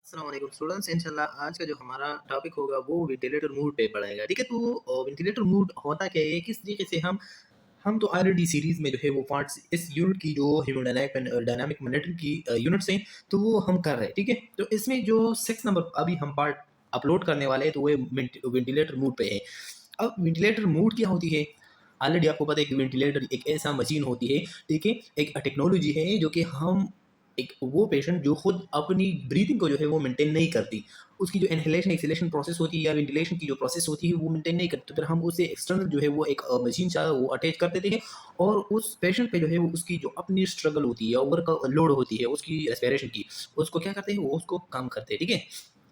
अस्सलाम वालेकुम स्टूडेंट्स, इंशाल्लाह आज का जो हमारा टॉपिक होगा वो वेंटिलेटर मूड पे पड़ेगा। ठीक है, तो वेंटिलेटर मूड होता क्या है, किस तरीके से हम तो ऑलरेडी सीरीज में जो है वो पार्ट्स इस यूनिट की जो डायनामिक मॉनिटरिंग की यूनिट्स हैं तो वो हम कर रहे हैं। ठीक है, तो इसमें जो 6 नंबर अभी हम पार्ट अपलोड करने वाले हैं तो वो वेंटिलेटर मूड पे है। अब वेंटिलेटर मूड क्या होती है? ऑलरेडी आपको पता है कि वेंटिलेटर एक ऐसा मशीन होती है, ठीक है, एक टेक्नोलॉजी है जो कि हम एक वो पेशेंट जो खुद अपनी ब्रीथिंग को जो है वो मेंटेन नहीं करती, उसकी जो इनहेलेशन एक्सहेलेशन प्रोसेस होती है या वेंटिलेशन की जो प्रोसेस होती है वो मेंटेन नहीं करती, तो फिर हम उसे एक्सटर्नल जो है वो एक मशीन सा वो अटैच कर देते हैं और उस पेशेंट पे जो है वो उसकी जो अपनी स्ट्रगल होती है, ओवर का लोड होती है उसकी रेस्पिरेशन की, उसको क्या करते हैं, वो उसको कम करते हैं। ठीक है,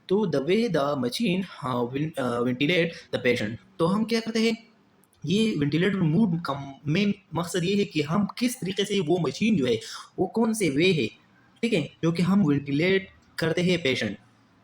तो the way the machine ventilate the patient, तो हम क्या करते हैं, ये वेंटिलेटर मूड का मेन मकसद ये है कि हम किस तरीके से वो मशीन जो है वो कौन से वे है, ठीक है, जो कि हम वेंटिलेट करते हैं पेशेंट।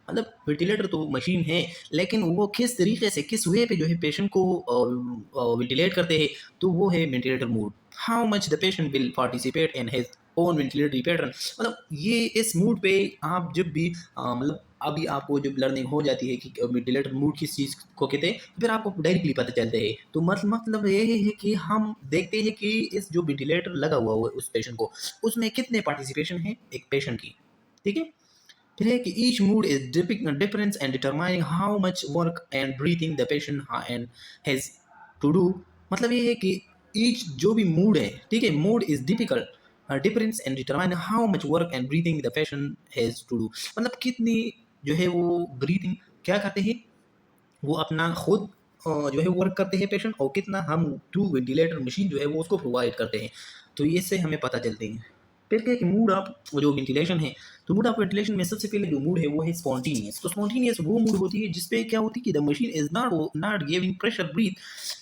मतलब वेंटिलेटर तो मशीन है, लेकिन वो किस तरीके से किस वे पे जो है पेशेंट को वेंटिलेट करते हैं, तो वो है ventilator mood. How much the patient will participate in his own ventilatory pattern, मतलब ये इस मूड पे आप जब भी मतलब अभी आपको जब लर्निंग हो जाती है कि वेंटिलेटर मूड किस चीज़ को कहते हैं, फिर आपको डायरेक्टली पता चलते हैं। तो मतलब ये है कि हम देखते हैं कि इस जो वेंटिलेटर लगा हुआ है उस पेशेंट को, उसमें कितने पार्टिसिपेशन है एक पेशेंट की। ठीक है, फिर है कि each mode is difference and determining how much work and breathing the patient and has to do. मतलब ये है कि ईच जो भी मूड है, ठीक है, mode is difficult difference and determine how much work and breathing the patient has to do, मतलब कितनी जो है वो ब्रीथिंग क्या करते हैं, वो अपना खुद जो है वर्क करते हैं पेशेंट, और कितना हम थ्रू वेंटिलेटर मशीन जो है वो उसको प्रोवाइड करते हैं। तो इससे हमें पता चलते हैं। फिर क्या है कि मूड ऑफ जो वेंटिलेशन है, तो मूड ऑफ वेंटिलेशन में सबसे पहले जो मूड है वो है स्पॉन्टेनियस। तो स्पॉन्टेनियस वो मूड होती है जिसपे क्या होती है कि the machine is not giving pressure breath,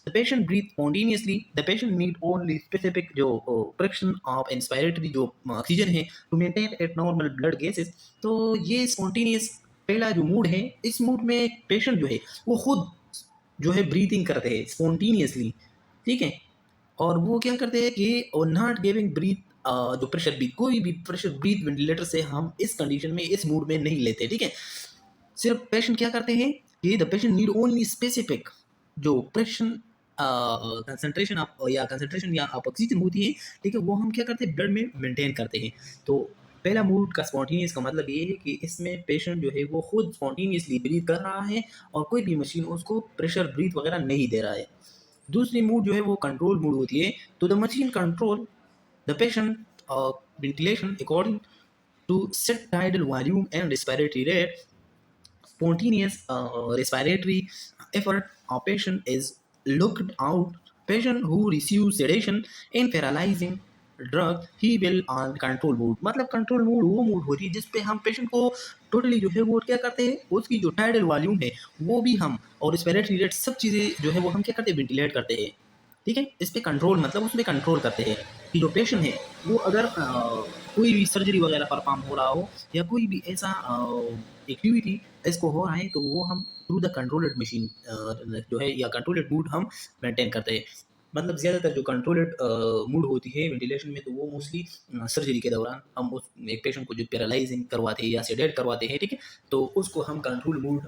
the patient breathe spontaneously, the patient need only specific जो फ्रैक्शन ऑफ इंस्पायरेटरी जो ऑक्सीजन है to maintain at normal blood gases. तो ये स्पॉन्टेनियस पहला जो मूड है, इस मूड में पेशेंट जो है वो खुद जो है ब्रीथिंग करते हैं स्पॉन्टेनियसली। ठीक है, और वो क्या करते हैं कि और नॉट गिविंग ब्रीथ, जो प्रेशर ब्रीथ, कोई भी प्रेशर ब्रीथ वेंटिलेटर से हम इस कंडीशन में इस मूड में नहीं लेते। ठीक है, सिर्फ पेशेंट क्या करते हैं कि the patient need only specific जो प्रेशर कंसंट्रेशन या आप ऑक्सीजन होती है, ठीक है, वो हम क्या करते हैं ब्लड में मेंटेन करते हैं। तो पहला मूड का स्पॉन्टेनियस का मतलब ये है कि इसमें पेशेंट जो है वो खुद स्पॉन्टेनियसली ब्रीथ कर रहा है और कोई भी मशीन उसको प्रेशर ब्रीथ वगैरह नहीं दे रहा है। दूसरी मूड जो है वो कंट्रोल मूड होती है, तो the machine control the patient ventilation according to set tidal volume and respiratory rate. Spontaneous respiratory effort of patient is looked out. Patient who receives sedation and paralyzing drug he will on control mood, मतलब control mood वो mood होती है जिसपे हम patient को totally जो है वो क्या करते हैं, उसकी जो टाइडल वॉल्यूम है वो भी हम, और रेस्पिरेटरी रेट सब चीज़ें जो है वो हम क्या करते हैं, वेंटिलेट करते हैं। ठीक है, इस पे कंट्रोल मतलब उसमें कंट्रोल करते हैं कि जो पेशेंट है वो अगर कोई भी सर्जरी वगैरह परफॉर्म हो रहा हो या कोई भी ऐसा एक्टिविटी इसको हो रहा है, तो वो हम थ्रू द कंट्रोल्ड मशीन जो है या कंट्रोल्ड मूड हम मेंटेन करते हैं। मतलब ज़्यादातर जो कंट्रोल्ड मूड होती है वेंटिलेशन में, तो वो मोस्टली सर्जरी के दौरान हम उस एक पेशेंट को जो पैरालाइजिंग करवाते हैं या सेडेट करवाते हैं, ठीक है, तो उसको हम कंट्रोल मूड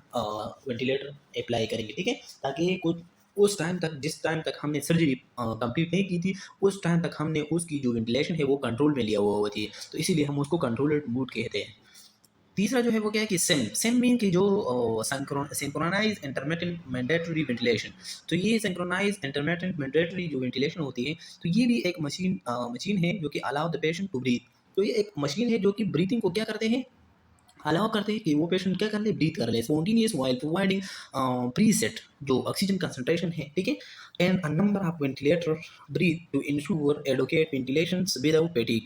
वेंटिलेटर अप्लाई करेंगे। ठीक है, ताकि कुछ उस टाइम तक, जिस टाइम तक हमने सर्जरी कंप्लीट नहीं की थी, उस टाइम तक हमने उसकी जो वेंटिलेशन है वो कंट्रोल में लिया हुआ होती है, तो इसीलिए हम उसको कंट्रोल्ड मूड कहते हैं। तीसरा जो है वो क्या है कि सेम सेम मीन की जो सिंक्रोनाइज इंटरमिटेंट मैंडेटरी वेंटिलेशन, तो ये सिंक्रोनाइज इंटरमिटेंट मैंडेटरी जो वेंटिलेशन होती है, तो ये भी एक मशीन है जो कि allow the patient to breathe. तो ये एक मशीन है जो कि ब्रीथिंग को क्या करते हैं, अलाउ करते हैं कि वो पेशेंट क्या कर ले, ब्रीथ कर ले स्पॉन्टेनियस व्हाइल प्रोवाइडिंग प्रीसेट जो ऑक्सीजन कंसंट्रेशन है। ठीक है, and a number of ventilator breath to ensure adequate ventilation without fatigue.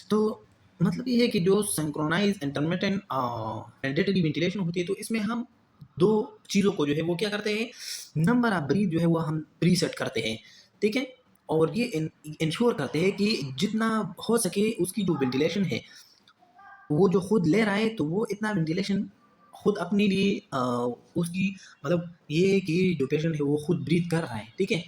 तो मतलब ये है कि जो सिंक्रोनाइज इंटरमिटेंट मैंडेटरी वेंटिलेशन होती है, तो इसमें हम दो चीज़ों को जो है वो क्या करते हैं, नंबर ऑफ ब्रीथ जो है वो हम प्रीसेट करते हैं। ठीक है, और ये इंश्योर करते हैं कि जितना हो सके उसकी जो वेंटिलेशन है वो जो खुद ले रहा है, तो वो इतना वेंटिलेशन खुद अपने लिए उसकी मतलब ये है कि जो पेशेंट है वो खुद ब्रीथ कर रहा है। ठीक है,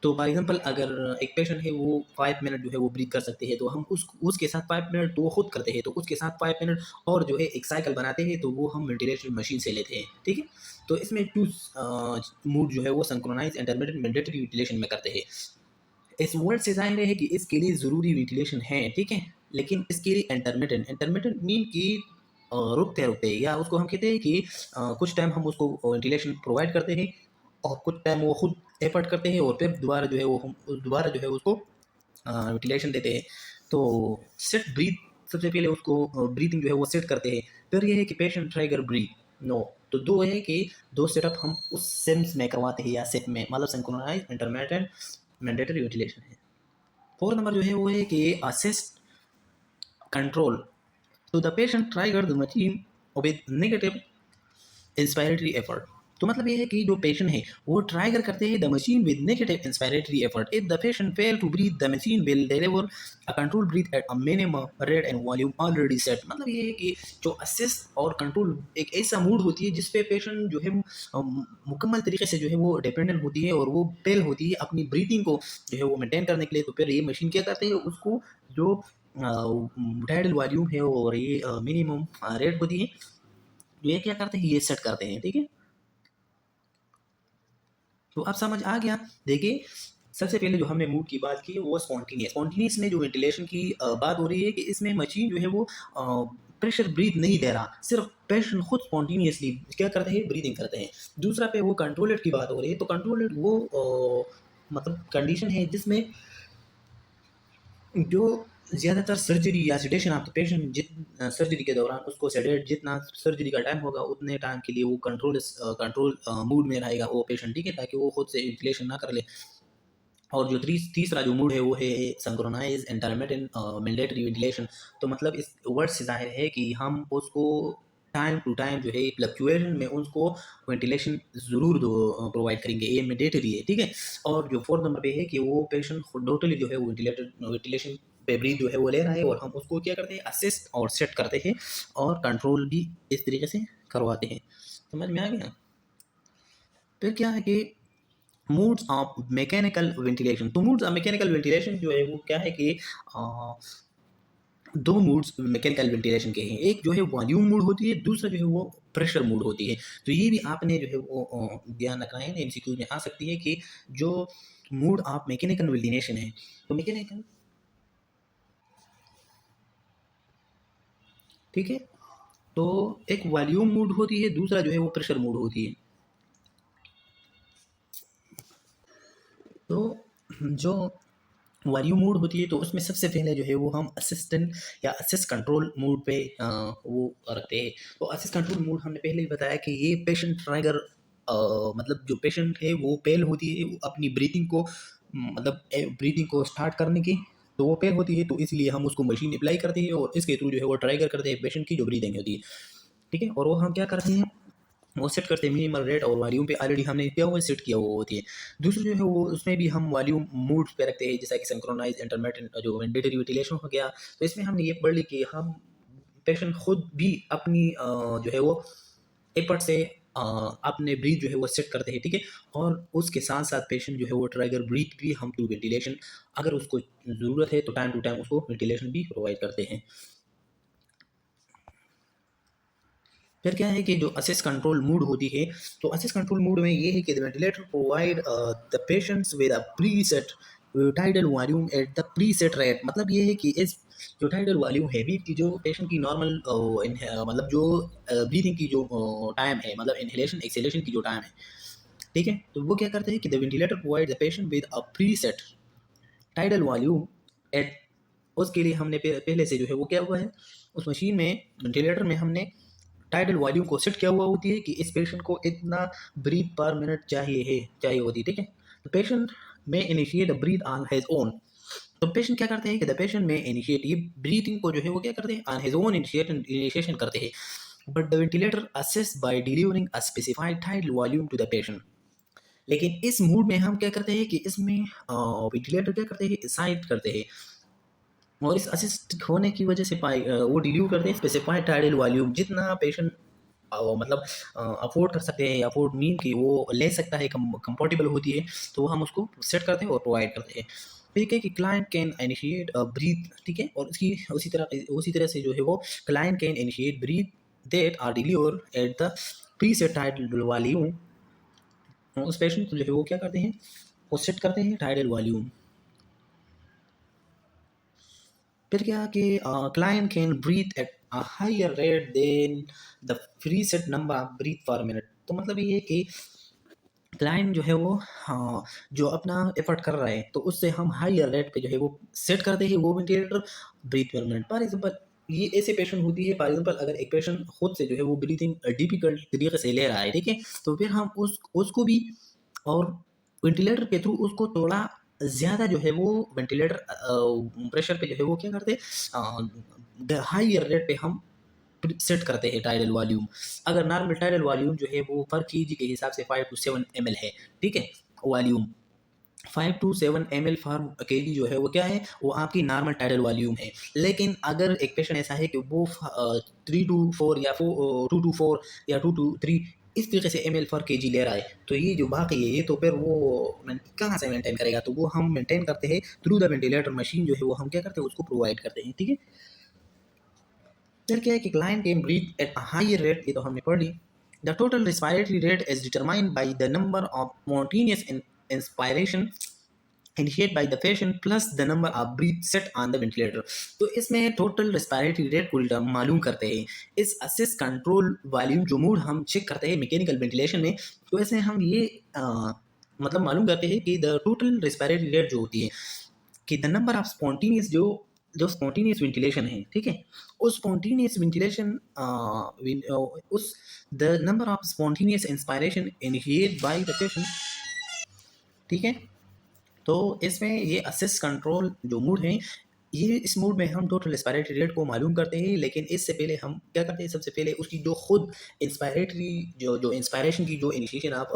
तो फॉर एग्जांपल अगर एक पेशेंट है वो 5 मिनट जो है वो ब्रीथ कर सकते हैं, तो हम उसके साथ 5 मिनट तो वो खुद करते हैं, तो उसके साथ 5 मिनट और जो है एक साइकिल बनाते हैं, तो वो हम वेंटिलेशन मशीन से लेते हैं, ठीक है। तो इसमें 2 मूड जो है वो सिंक्रोनाइज इंटरमिटेंट मैंडेटरी वेंटिलेशन में करते हैं। इस वर्ड से ज़ाहिर है कि इसके लिए ज़रूरी वेंटिलेशन है, ठीक है। लेकिन इसके लिए इंटरमिटेंट इंटरमिटेंट मीन कि रुकते रुकते, या उसको हम कहते हैं कि कुछ टाइम हम उसको वेंटिलेशन प्रोवाइड करते हैं और कुछ टाइम वो खुद एफर्ट करते हैं और फिर दोबारा जो है वो हम दोबारा जो है उसको वेंटिलेशन देते हैं। तो सेट ब्रीथ, सबसे पहले उसको ब्रीथिंग जो है वो सेट करते हैं। फिर ये है कि पेशेंट ट्राइगर ब्रीथ नो, तो दो है कि दो सेटअप हम उस सिम्स में करवाते हैं या सेट में, मतलब सिंक्रोनाइज इंटरमिटेंट मैंडेटरी वेंटिलेशन है। 4 नंबर जो है वो है कि असिस्ट कंट्रोल, तो the patient ट्राइगर the machine with negative inspiratory effort. तो मतलब ये है कि जो पेशेंट है वो ट्राइगर करते हैं the machine with negative inspiratory effort. If the patient fail to breathe the machine will deliver a control breath at a minimum rate and volume already set. मतलब ये है कि जो असिस्ट और कंट्रोल एक ऐसा मूड होती है जिसपे पेशेंट जो है मुकम्मल तरीके से जो है वो डिपेंडेंट होती है और वो फेल होती है अपनी ब्रीथिंग को जो है वो मेंटेन करने के लिए। तो फिर ये मशीन क्या करते हैं, उसको जो टाइडल वॉल्यूम है और ये मिनिमम रेट होती है, ये क्या करते हैं, ये सेट करते हैं, ठीक है। तो अब समझ आ गया। देखिए सबसे पहले जो हमने मूड की बात की वो स्पॉन्टेनियस में जो वेंटिलेशन की बात हो रही है कि इसमें मशीन जो है वो प्रेशर ब्रीथ नहीं दे रहा, सिर्फ पेशेंट खुद स्पॉन्टेनियसली क्या करते हैं, ब्रीदिंग करते हैं। दूसरा पे वो कंट्रोलेड की बात हो रही है, तो कंट्रोलेड वो मतलब कंडीशन है जिसमें जो ज़्यादातर सर्जरी या sedation of the patient surgery के दौरान उसको सेडेट जितना सर्जरी का टाइम होगा उतने टाइम के लिए वो कंट्रोल मूड में रहेगा वो पेशेंट, ठीक है, ताकि वो खुद से वेंटिलेशन ना कर ले। और जो तीसरा जो मूड है वो है सिंक्रोनाइज इंटरमिटेंट मैंडेटरी वेंटिलेशन। तो मतलब इस वर्ड से जाहिर है कि हम उसको टाइम टू टाइम जो है फ्लक्चुएशन में उसको वेंटिलेशन ज़रूर प्रोवाइड करेंगे, ये मैंडेटरी है, ठीक है। और जो 4 नंबर पे है कि वो पेशेंट टोटली जो है वो वेंटिलेशन पे ब्रीथ जो है वो ले रहा है और हम उसको क्या करते हैं, असिस्ट और सेट करते हैं और कंट्रोल भी इस तरीके से करवाते हैं। समझ में आ गया। फिर क्या है कि मूड्स ऑफ मैकेनिकल वेंटिलेशन। तो मूड्स ऑफ मैकेनिकल वेंटिलेशन जो है वो क्या है कि अ, दो मूड्स मैकेनिकल वेंटिलेशन के हैं, एक जो है वॉल्यूम मूड होती है, दूसरा जो है वो प्रेशर मूड होती है। तो ये भी आपने जो है वो ध्यान रखना है, एमसीक्यू में आ सकती है कि जो मूड ऑफ मैकेनिकल वेंटिलेशन है, तो मैकेनिकल, ठीक है, तो एक वॉल्यूम मूड होती है, दूसरा जो है वो प्रेशर मूड होती है। तो जो वॉल्यूम मोड होती है तो उसमें सबसे पहले जो है वो हम असिस्टेंट या असिस्ट कंट्रोल मोड पे वो रखते हैं। तो असिस्ट कंट्रोल मोड हमने पहले ही बताया कि ये पेशेंट ट्राइगर मतलब जो पेशेंट है वो पेल होती है वो अपनी ब्रीथिंग को मतलब ब्रीथिंग को स्टार्ट करने की, तो वो पेल होती है, तो इसलिए हम उसको मशीन अप्लाई करते हैं और इसके थ्रू जो है वो ट्राइगर करते हैं पेशेंट की जो ब्रीदिंग होती है, ठीक है। और वो हम क्या करते हैं, वो सेट करते हैं मिनिमल रेट और वॉल्यूम पे ऑलरेडी हमने क्या हुआ सेट किया हुआ होती है। दूसरी जो है वो उसमें भी हम वॉल्यूम मूड पे रखते हैं, जैसा कि सिंक्रोनाइज इंटरमिटेंट जो मैंडेटरी वेंटिलेशन हो गया। तो इसमें हमने ये पढ़ ली कि हम पेशेंट खुद भी अपनी जो है वो एफर्ट से अपने ब्रीथ जो है वो सेट करते हैं, ठीक है। और उसके साथ साथ पेशेंट जो है वो ट्राइगर ब्रीथ भी हम टू वेंटिलेशन अगर उसको ज़रूरत है तो टाइम टू टाइम उसको वेंटिलेशन भी प्रोवाइड करते हैं। फिर क्या है कि जो असिस्ट कंट्रोल मूड होती है, तो असिस्ट कंट्रोल मूड में ये है कि the ventilator provide the patients with a preset tidal volume at the preset rate. मतलब ये है कि इस जो टाइडल वॉल्यूम है बीट की जो पेशेंट की नॉर्मल मतलब जो ब्रीथिंग की जो टाइम है, मतलब इनहेलेशन एक्सेलेशन की जो टाइम है, ठीक है, तो वो क्या करते हैं कि the ventilator provide the patient with a preset tidal volume at, उसके लिए हमने पहले से जो है वो क्या हुआ है उस मशीन में वेंटिलेटर में हमने टाइडल वॉल्यूम को सेट किया हुआ होती है कि इस पेशेंट को इतना ब्रीथ पर मिनट चाहिए होती है, ठीक है। तो पेशेंट में initiate breath on his own. तो पेशेंट क्या करते हैं कि द पेशेंट में इनिशिएट ये ब्रीथिंग को जो है वो क्या करते हैं ऑन हिज ओन इनिशिएशन करते हैं, but the ventilator assist by delivering a specified tidal volume to the patient. लेकिन इस मूड में हम क्या करते हैं कि इसमें वेंटिलेटर क्या करते हैं, साइड करते हैं और इस असिस्ट होने की वजह से वो डिलीव करते हैं स्पेसिफाइड टाइडल वॉल्यूम, जितना पेशेंट मतलब अफोर्ड कर सकते हैं, अफोर्ड मीन कि वो ले सकता है, कंफर्टेबल होती है, तो हम उसको सेट करते हैं और प्रोवाइड करते हैं। ठीक है कि क्लाइंट कैन इनिशिएट ब्रीथ, ठीक है, और उसकी उसी तरह से जो है वो client can initiate breath that are deliver at the preset tidal volume. उस पेशेंट को जो है वो क्या करते हैं, वो सेट करते हैं टाइडल वॉल्यूम। फिर क्या कि client can breathe at a higher rate than the free set number of breath per minute. तो मतलब ये है कि क्लाइंट जो है वो जो अपना एफर्ट कर रहा है तो उससे हम हायर रेट पे जो है वो सेट करते हैं वो ventilator breath per minute. For example ये ऐसे पेशेंट होती है, फॉर एग्जाम्पल अगर एक पेशेंट खुद से जो है वो ब्रीथिंग डिफिकल्ट तरीके से ले रहा है, ठीक है, तो फिर हम उसको भी और वेंटिलेटर के थ्रू उसको थोड़ा ज़्यादा जो है वो वेंटिलेटर प्रेशर पे जो है वो क्या करते हैं, हाई रेट पे हम सेट करते हैं टाइडल वॉल्यूम। अगर नॉर्मल टाइडल वॉल्यूम जो है वो पर केजी के हिसाब से 5 to 7 ml है, ठीक है, volume 5 to 7 ml for KG जो है वो क्या है, वो आपकी नॉर्मल टाइडल वॉल्यूम है। लेकिन अगर एक पेशेंट ऐसा है कि वो 3 to 4 या 2 to 4 या 2 to 3 इस तरीके से ml फॉर केजी ले रहा है, तो ये जो बाकी है ये तो फिर वो कहाँ से मेंटेन करेगा, तो वो हम मेंटेन करते हैं थ्रू द वेंटिलेटर मशीन जो है वो हम क्या करते हैं उसको प्रोवाइड करते हैं, ठीक है। फिर क्या है कि client can breathe at a higher rate, ये तो हमने पढ़ ली। The total respiratory rate is determined by the number of spontaneous inspiration initiate by the patient plus the number of breath set on the ventilator. तो इसमें total respiratory rate को मालूम करते हैं। इस असिस्ट कंट्रोल वॉल्यूम जो mood हम check करते हैं मैकेनिकल वेंटिलेशन में, तो इसमें हम ये मतलब मालूम करते हैं कि द टोटल रेस्पिरेटरी रेट जो होती है कि द नंबर ऑफ स्पॉन्टेनियस जो जो स्पॉन्टेनियस वेंटिलेशन है, ठीक है, उस स्पॉन्टेनियस वेंटिलेशन उस the number of spontaneous inspiration initiate by the patient, ठीक है। तो इसमें ये असिस्ट कंट्रोल जो मूड है, ये इस मूड में हम टोटल इंस्पायरेटरी रेट को मालूम करते हैं, लेकिन इससे पहले हम क्या करते हैं, सबसे पहले उसकी जो खुद इंस्पायरेटरी जो जो इंस्पायरेशन की जो इनिशिएशन ऑफ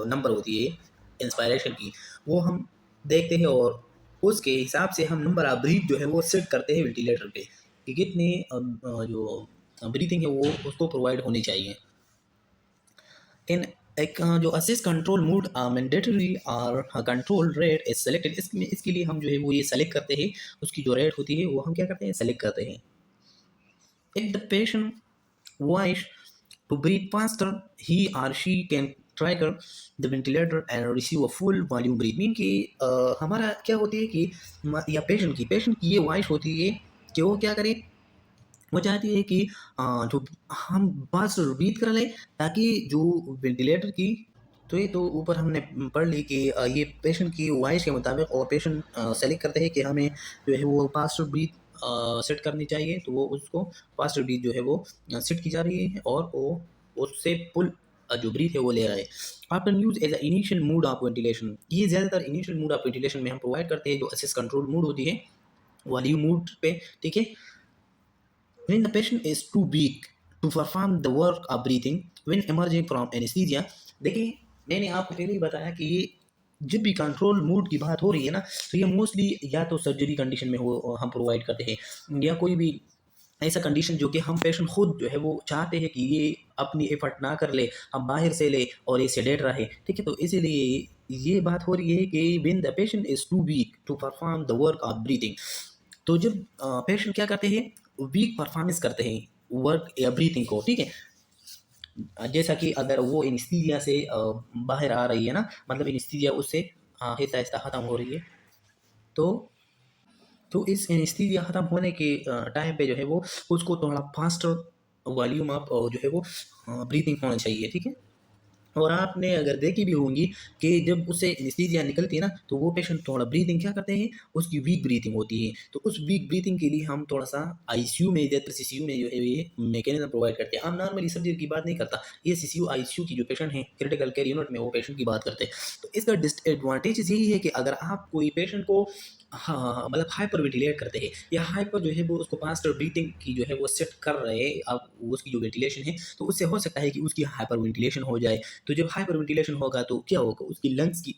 नंबर होती है इंस्पायरेशन की, वो हम देखते हैं और उसके हिसाब से हम नंबर ऑफ ब्रीथ जो है वो सेट करते हैं वेंटिलेटर पे कि कितने जो ब्रीथिंग है वो उसको प्रोवाइड होनी चाहिए। इन एक जो असिस्ट कंट्रोल मूड मैंडेटरी और कंट्रोल रेट इज सेलेक्टेड, इसमें इसके लिए हम जो है वो ये सेलेक्ट करते हैं, उसकी जो रेट होती है वो हम क्या करते हैं सेलेक्ट करते हैं। If the patient wish to breathe faster he और she can trigger the ventilator and receive a full volume breath. Mean कि हमारा क्या होती है कि या पेशेंट की ये वाइश होती है कि वो क्या करे, वो चाहती है कि जो हम बस ब्रीथ कर लें ताकि जो वेंटिलेटर की, तो ये तो ऊपर हमने पढ़ ली कि ये पेशेंट की वॉइस के मुताबिक और पेशेंट सेलेक्ट करते हैं कि हमें जो है वो फास्ट ब्रीथ सेट करनी चाहिए, तो वो उसको फास्ट ब्रीथ जो है वो सेट की जा रही है और वो उससे फुल जो ब्रीथ है वो ले रहा है। After use as initial mode of ventilation, ये ज़्यादातर इनिशियल मूड ऑफ वेंटिलेशन में हम प्रोवाइड करते हैं जो असिस्ट कंट्रोल मूड होती है वॉल्यूम मूड पे, ठीक है। When the patient is too weak to perform the work of breathing when emerging from anesthesia, देखिए मैंने आपको पहले ही बताया कि ये जब भी कंट्रोल मूड की बात हो रही है ना, तो ये मोस्टली या तो सर्जरी कंडीशन में हो हम प्रोवाइड करते हैं, या कोई भी ऐसा कंडीशन जो कि हम पेशेंट खुद जो है वो चाहते हैं कि ये अपनी एफर्ट ना कर ले, हम बाहर से ले और ये सेडेट रहे, ठीक है। तो इसीलिए ये बात हो रही है कि when the patient is too weak to perform the work of breathing, तो जब पेशेंट क्या करते हैं वीक परफॉर्मेंस करते हैं वर्क या ब्रीथिंग को, ठीक है। जैसा कि अगर वो एनेस्थीसिया से बाहर आ रही है ना, मतलब एनेस्थीसिया उससे आहिस्ता आहिस्ता ख़त्म हो रही है, तो इस एनेस्थीसिया ख़त्म होने के टाइम पे जो है वो उसको थोड़ा फास्टर वॉल्यूम अप जो है वो ब्रीथिंग होना चाहिए, ठीक है। और आपने अगर देखी भी होंगी कि जब उससे एनेस्थीसिया निकलती है ना, तो वो पेशेंट थोड़ा ब्रीथिंग क्या करते हैं, उसकी वीक ब्रीथिंग होती है, तो उस वीक ब्रीथिंग के लिए हम थोड़ा सा आईसीयू में या सीसीयू में जो है ये मैकेनिज्म प्रोवाइड करते हैं। हम नॉर्मली सर्जरी की बात नहीं करता, ये सीसीयू आईसीयू की जो पेशेंट है क्रिटिकल केयर यूनिट में वो पेशेंट की बात करते हैं। तो इसका डिसएडवांटेज यही है कि अगर आप कोई पेशेंट को हाँ मतलब हाइपर वेंटिलेट करते हैं या हाइपर जो है वो उसको फास्टर ब्रीथिंग की जो है वो सेट कर रहे हैं, अब उसकी जो वेंटिलेशन है तो उससे हो सकता है कि उसकी हाइपर वेंटिलेशन हो जाए। तो जब हाइपर वेंटिलेशन होगा तो क्या होगा, उसकी लंग्स की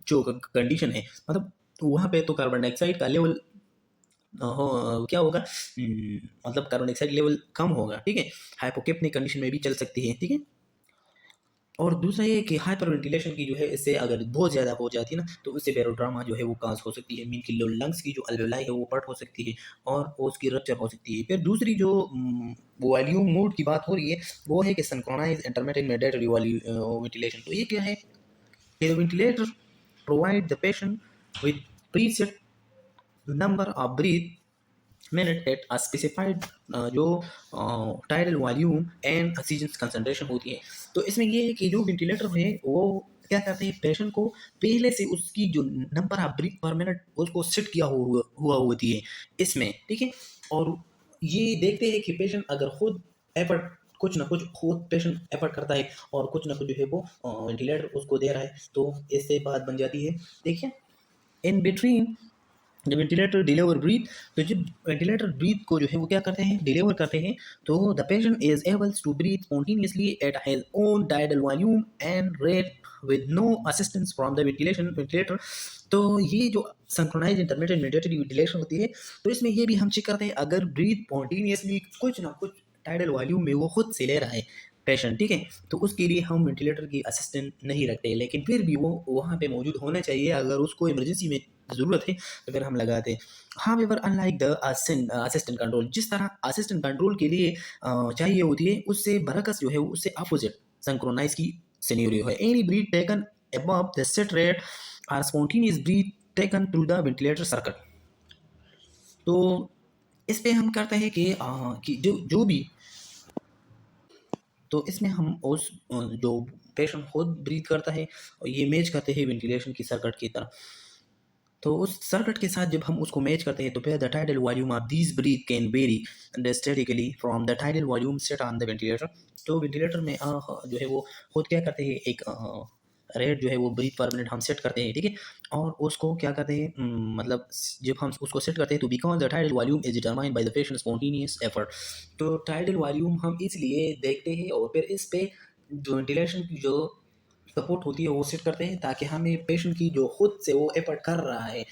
जो कंडीशन है, मतलब तो वहाँ पे तो कार्बन डाइऑक्साइड का लेवल क्या होगा, मतलब कार्बन डाइऑक्साइड लेवल कम होगा, ठीक है। हाइपोकेप्निक कंडीशन में भी चल सकती है, ठीक है। और दूसरा ये है कि हाइपर वेंटिलेशन की जो है, इससे अगर बहुत ज़्यादा हो जाती है ना, तो उससे बेरोड्रामा जो है वो काज हो सकती है, मीन की लंग्स की जो अल्वेलाई है वो पट हो सकती है और उसकी रप्चर हो सकती है। फिर दूसरी जो वॉल्यूम मोड की बात हो रही है, वो है कि सिंक्रोनाइज इंटरमिटेंट मैंडेटरी वेंटिलेशन। तो ये क्या है कि ventilator provide the patient with preset number of breath minute at a specified जो tidal volume and oxygen concentration होती है। तो इसमें ये है कि जो वेंटिलेटर है वो क्या करते हैं, पेशेंट को पहले से उसकी जो number of breath per minute उसको सेट किया हुआ होती है इसमें, ठीक है। और ये देखते हैं कि पेशेंट अगर खुद एफर्ट कुछ ना कुछ खुद पेशेंट एफर्ट करता है और कुछ ना कुछ जो है वो वेंटिलेटर उसको दे रहा है, तो इससे बात बन जाती है। देखिए, इन बिटवीन जब वेंटिलेटर डिलीवर ब्रीथ, तो जब वेंटिलेटर ब्रीथ को जो है वो क्या करते हैं, डिलीवर करते हैं, तो the patient is able to breathe spontaneously at his own tidal volume and rate with no assistance from the ventilator. तो ये जो सिंक्रोनाइज इंटरमिटेंट वेंटिलेटरी वेंटिलेशन होती है, तो इसमें ये भी हम चेक करते हैं अगर ब्रीथ स्पॉन्टेनियसली कुछ ना कुछ टाइडल वॉल्यूम में वो खुद से ले रहा है पेशेंट, ठीक है, तो उसके लिए हम वेंटिलेटर की असिस्टेंट नहीं रखते, लेकिन फिर भी वो वहाँ पे मौजूद होना चाहिए। अगर उसको इमरजेंसी में ज़रूरत है तो फिर हम लगाते हैं। हाँ, ever unlike the assistant control, जिस तरह असिस्टेंट कंट्रोल के लिए चाहिए होती है, उससे बरकस जो है वो उससे अपोजिट सिंक्रोनाइज की सिनेरियो है। Any breath taken above the set rate or spontaneous breath taken through the ventilator circuit। तो इस पे हम करते हैं कि जो जो भी, तो इसमें हम उस जो पेशेंट खुद ब्रीथ करता है और ये मैच करते हैं वेंटिलेशन की सर्किट की तरह। तो उस सर्किट के साथ जब हम उसको मैच करते हैं, तो फिर the tidal volume of these breath can vary statically from the tidal volume set on the ventilator. तो वेंटिलेटर में जो है वो खुद क्या करते हैं, एक रेट जो है वो ब्रीथ पर मिनट हम सेट करते हैं, ठीक है। और उसको क्या करते हैं, मतलब जब हम उसको सेट करते हैं, तो because the tidal volume is determined by the patient spontaneous effort. तो टाइडल वॉल्यूम हम इसलिए देखते हैं और फिर इस पे जो वेंटिलेशन की जो सपोर्ट होती है वो सेट करते हैं, ताकि हमें पेशेंट की जो खुद से वो एफर्ट कर रहा है,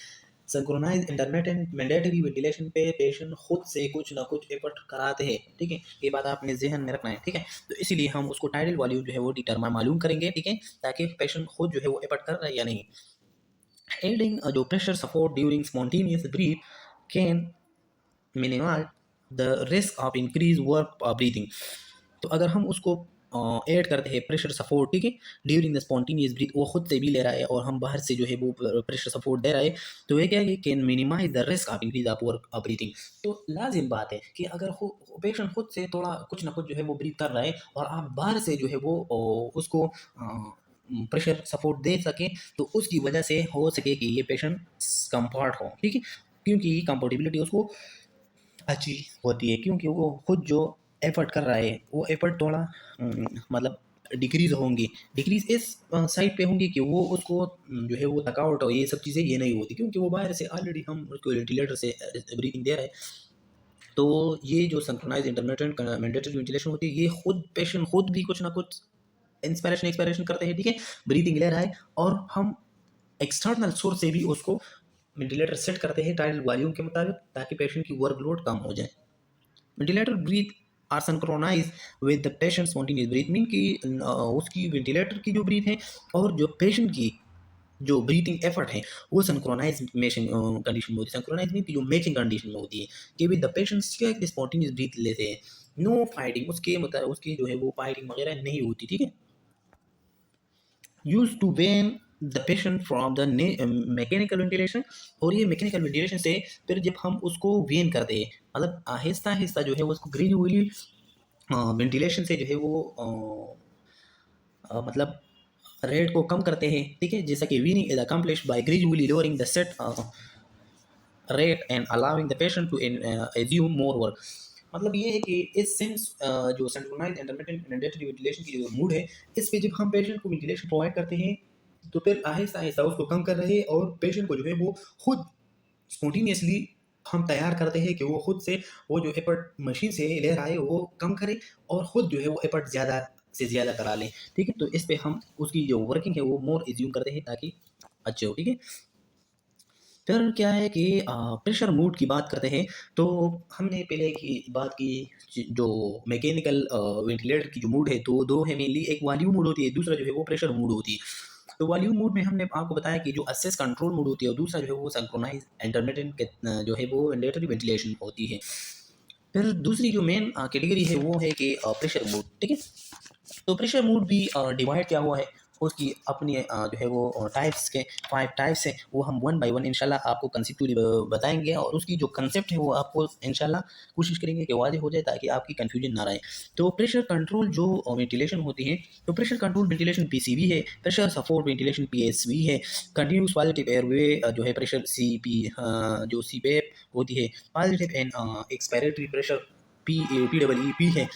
सिंक्रोनाइज इंटरमिटेंट मैंडेटरी वेंटिलेशन पे पेशेंट खुद से कुछ ना कुछ एफर्ट कराते हैं, ठीक है। ये बात आपने जहन में रखना है, ठीक है। तो इसीलिए हम उसको टाइडल वॉल्यूम जो है वो डिटरमाइन मालूम करेंगे, ठीक है, ताकि पेशेंट खुद जो है वो एफर्ट कर रहा है या नहीं। एडिंग जो pressure support during spontaneous breath can minimise the risk of increase work breathing. तो अगर हम उसको ऐड करते हैं प्रेशर सपोर्ट, ठीक है, ड्यूरिंग द स्पॉन्टेनियस ब्रीथ, वो खुद से भी ले रहा है और हम बाहर से जो है वो प्रेशर सपोर्ट दे रहा है, तो ये क्या है, can minimise the risk of increase of work breathing. तो लाजिम बात है कि अगर पेशेंट खुद से थोड़ा कुछ ना कुछ जो है वो ब्रीथ कर रहा है और आप बाहर से जो है वो उसको प्रेशर सपोर्ट दे सकें, तो उसकी वजह से हो सके कि ये पेशेंट कंफर्ट हो, ठीक है, क्योंकि कंफर्टेबिलिटी उसको अच्छी होती है, क्योंकि वो खुद जो एफर्ट कर रहा है वो एफर्ट थोड़ा मतलब डिक्रीज होंगी, डिक्रीज इस साइड पे होंगी कि वो उसको जो है वो थकावट और ये सब चीज़ें ये नहीं होती, क्योंकि वो बाहर से ऑलरेडी हम उसको वेंटिलेटर से ब्रीथिंग दे रहे हैं। तो ये जो सिंक्रोनाइज इंटरमिटेंट मैंडेटरी वेंटिलेशन होती है, ये खुद पेशेंट खुद भी कुछ ना कुछ इंस्पिरेशन एक्सपिरेशन करते हैं, ठीक है, ब्रीथिंग ले रहा है, और हम एक्सटर्नल सोर्स से भी उसको वेंटिलेटर सेट करते हैं टाइडल वॉल्यूम के मुताबिक, ताकि पेशेंट की वर्कलोड कम हो जाए। Ventilator breath are synchronise with the patient spontaneous breath, mean कि उसकी वेंटिलेटर की जो ब्रीथ है और जो पेशेंट की जो ब्रीथिंग एफर्ट है वो सिंक्रोनाइज मैचिंग कंडीशन में होती है। सिंक्रोनाइज मीन जो मैचिंग कंडीशन में होती है कि विद द पेशेंट्स क्या स्पॉन्टेनियस ब्रीथ लेते हैं, नो फाइटिंग, उसके मतलब उसकी जो है वो फाइटिंग वगैरह नहीं होती, ठीक है। Use to wean the patient from the mechanical ventilation. और ये मैकेनिकल वेंटिलेशन से फिर जब हम उसको वेन करते हैं, मतलब आहिस्ता आहिस्ता जो है वो उसको ग्रेजुअली वेंटिलेशन से जो है वो मतलब रेट को कम करते हैं, ठीक है, जैसा कि weaning is accomplish by gradually lowering the set rate and allowing the patient to assume more work. मतलब ये है कि इस सेंस जो सिंक्रोनाइज इंटरमिटेंट मैंडेटरी वेंटिलेशन की जो मूड है, इस पे जब हम पेशेंट को वेंटिलेशन प्रोवाइड करते हैं, तो फिर आहिस्ता आहिस्ता उसको कम कर रहे हैं और पेशेंट को जो है वो खुद स्पॉन्टेनियसली हम तैयार करते हैं कि वो खुद से वो जो एफर्ट मशीन से ले रहा है वो कम करे और खुद जो है वो एफर्ट ज़्यादा से ज़्यादा करा लें, ठीक है। तो इस पे हम उसकी जो वर्किंग है वो मोर एज्यूम करते हैं ताकि अच्छे हो, ठीक है। फिर क्या है कि प्रेशर मूड की बात करते हैं, तो हमने पहले की बात की जो मैकेनिकल वेंटिलेटर की जो मूड है तो दो है मेनली, एक वॉल्यूम मूड होती है, दूसरा जो है वो प्रेशर मूड होती है। तो वॉल्यूम मूड में हमने आपको बताया कि जो असेस कंट्रोल मूड होती है और दूसरा जो है वो सिंक्रोनाइज इंटरमिटेंट जो है वो वेंटिलेटरी वेंटिलेशन होती है। फिर दूसरी जो मेन कैटेगरी है वो है कि प्रेशर मूड, ठीक है। तो प्रेशर मूड भी डिवाइड क्या हुआ है, उसकी अपनी जो है वो टाइप्स के 5 टाइप्स हैं, वो हम वन बाय वन इंशाल्लाह आपको कंसेप्चुअली बताएंगे, और उसकी जो कंसेप्ट है वो आपको इंशाल्लाह कोशिश करेंगे कि वाज़ेह हो जाए ताकि आपकी कन्फ्यूजन ना रहे। तो प्रेशर कंट्रोल जो वेंटिलेशन होती है, तो प्रेशर कंट्रोल वेंटिलेशन पीसीवी है, प्रेशर सपोर्ट वेंटिलेशन पीएसवी है, कंटिन्यूस पॉजिटिव एयरवे जो है प्रेशर सीपी जो सीपेप होती है, positive end expiratory pressure PWP है,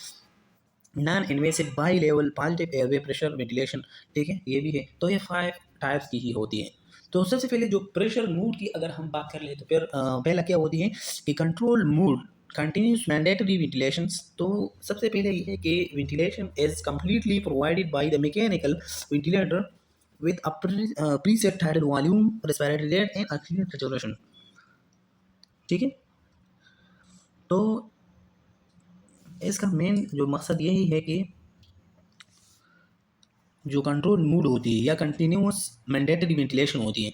non invasive bi level positive airway pressure ventilation, ठीक है, ये भी है। तो ये 5 टाइप्स की ही होती है। तो सबसे पहले जो प्रेशर मूड की अगर हम बात कर ले तो फिर पहला क्या होती है कि control mode continuous mandatory ventilations. तो सबसे पहले ये है कि ventilation is completely provided by the mechanical ventilator with a preset tidal volume, respiratory rate and oxygen saturation, ठीक है। तो इसका मेन जो मकसद यही है कि जो कंट्रोल मूड होती है या कंटिन्यूस मैंडेटरी वेंटिलेशन होती है,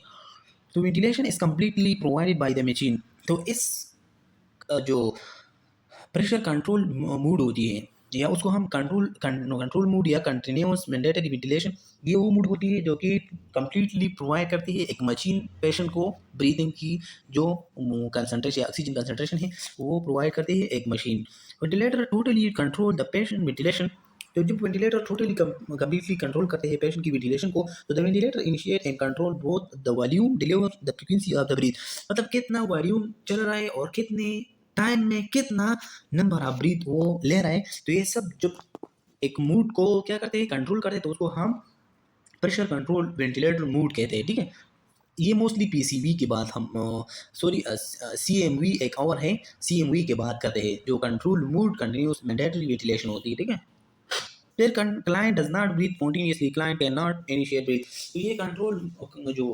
तो ventilation is completely provided by the machine. तो इस जो प्रेशर कंट्रोल मूड होती है या उसको हम कंट्रोल मूड या कंटिन्यूस मैंडेटरी वेंटिलेशन, ये वो मूड होती है जो कि कंप्लीटली प्रोवाइड करती है एक मशीन पेशेंट को ब्रीथिंग की जो कंसंट्रेशन या ऑक्सीजन कंसंट्रेशन है वो प्रोवाइड करती है एक machine. Ventilator totally control the patient ventilation. तो जब वेंटिलेटर टोटली कम्प्लीटली कंट्रोल करते हैं पेशेंट की वेंटिलेशन को, तो the ventilator initiate and control both the volume deliver the frequency of the breath, मतलब कितना वॉल्यूम चल रहा है और कितने टाइम में कितना नंबर ऑफ ब्रीथ वो ले रहा है। तो ये सब जब एक मूड को क्या करते हैं कंट्रोल करते हैं, तो उसको हम प्रेशर कंट्रोल वेंटिलेटर मूड कहते हैं, ठीक है। ये मोस्टली पीसीबी के बाद हम सॉरी सीएमवी एक और है, सीएमवी के बाद करते हैं जो control mode continuous mandatory ventilation होती है, ठीक है। फिर client does not breathe spontaneously, client can not initiate breath. तो ये कंट्रोल जो